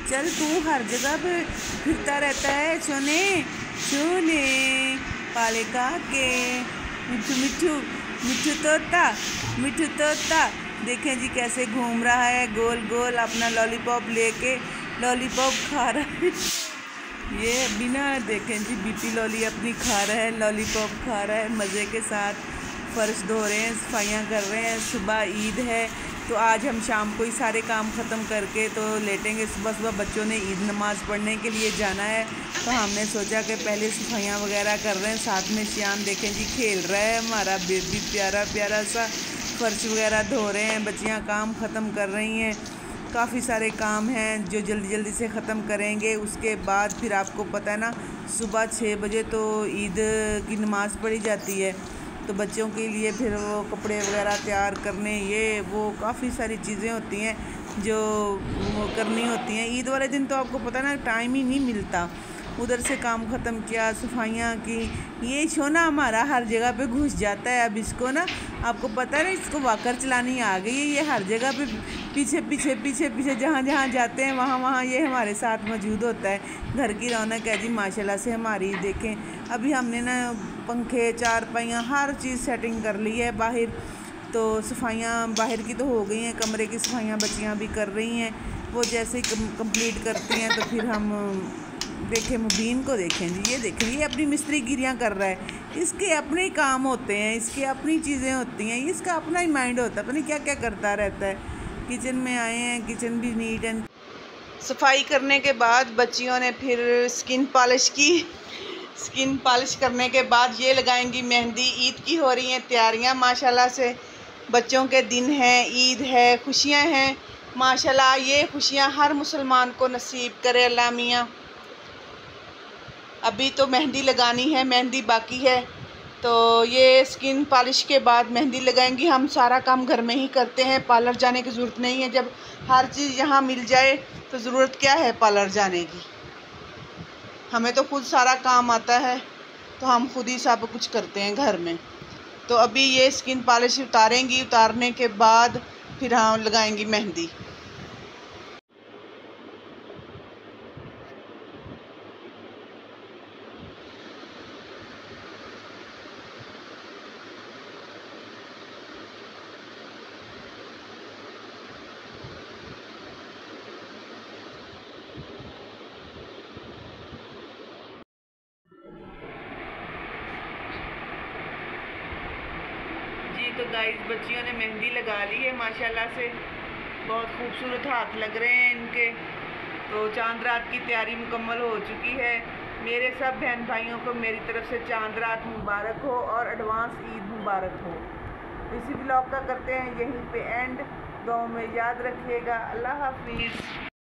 चल तू हर जगह पे फिरता रहता है सोने सोने पाले काके मिठू मिठू मिठू तोता देखें जी कैसे घूम रहा है गोल गोल अपना लॉलीपॉप लेके लॉलीपॉप खा रहा है। ये अभी ना देखें जी बीपी लॉली अपनी खा रहा है, लॉलीपॉप खा रहा है मज़े के साथ। फ़र्श धो रहे हैं, सफाइयाँ कर रहे हैं। सुबह ईद है तो आज हम शाम को ही सारे काम ख़त्म करके तो लेटेंगे। सुबह सुबह बच्चों ने ईद नमाज़ पढ़ने के लिए जाना है तो हमने सोचा कि पहले सफाइयाँ वगैरह कर रहे हैं। साथ में श्याम देखें जी खेल रहा है, हमारा बेबी प्यारा प्यारा सा। फ़र्श वगैरह धो रहे हैं, बच्चियाँ काम ख़त्म कर रही हैं। काफ़ी सारे काम हैं जो जल्दी जल्दी से ख़त्म करेंगे। उसके बाद फिर आपको पता है ना सुबह 6 बजे तो ईद की नमाज़ पढ़ी जाती है तो बच्चों के लिए फिर वो कपड़े वगैरह तैयार करने ये वो काफ़ी सारी चीज़ें होती हैं जो करनी होती हैं। ईद वाले दिन तो आपको पता है ना टाइम ही नहीं मिलता। उधर से काम ख़त्म किया, सफाइयाँ की। ये सोना हमारा हर जगह पे घुस जाता है। अब इसको ना आपको पता है ना इसको वॉकर चलानी आ गई है। ये हर जगह पे पीछे पीछे पीछे पीछे जहाँ जहाँ जाते हैं वहाँ वहाँ ये हमारे साथ मौजूद होता है। घर की रौनक है जी माशाल्लाह से हमारी। देखें अभी हमने ना पंखे चारपाइयाँ हर चीज़ सेटिंग कर ली है बाहर। तो सफाइयाँ बाहर की तो हो गई हैं, कमरे की सफाइयाँ बच्चियाँ भी कर रही हैं। वो जैसे ही कंप्लीट करती हैं तो फिर हम देखें मुबीन को देखें जी, ये देखें ये अपनी मिस्त्री गिरियाँ कर रहा है। इसके अपने ही काम होते हैं, इसकी अपनी चीज़ें होती हैं, इसका अपना ही माइंड होता है, पता नहीं क्या क्या करता रहता है। किचन में आए हैं, किचन भी नीट एंड सफाई करने के बाद बच्चियों ने फिर स्किन पॉलिश की। स्किन पॉलिश करने के बाद ये लगाएंगी मेहंदी। ईद की हो रही हैं तैयारियां माशाल्लाह से। बच्चों के दिन हैं, ईद है, खुशियां हैं माशाल्लाह। ये खुशियां हर मुसलमान को नसीब करे अल्लाह मियाँ। अभी तो मेहंदी लगानी है, मेहंदी बाकी है तो ये स्किन पॉलिश के बाद मेहंदी लगाएंगी। हम सारा काम घर में ही करते हैं, पार्लर जाने की ज़रूरत नहीं है। जब हर चीज़ यहाँ मिल जाए तो ज़रूरत क्या है पार्लर जाने की। हमें तो खुद सारा काम आता है तो हम खुद ही सब कुछ करते हैं घर में। तो अभी ये स्किन पॉलिश उतारेंगी, उतारने के बाद फिर हम लगाएंगी मेहंदी। तो गाइस बच्चियों ने मेहंदी लगा ली है माशाल्लाह से। बहुत खूबसूरत हाथ लग रहे हैं इनके। तो चांद रात की तैयारी मुकम्मल हो चुकी है। मेरे सब बहन भाइयों को मेरी तरफ से चांद रात मुबारक हो और एडवांस ईद मुबारक हो। इसी ब्लॉग का करते हैं यहीं पे एंड। दुआओं में याद रखिएगा। अल्लाह हाफिज़।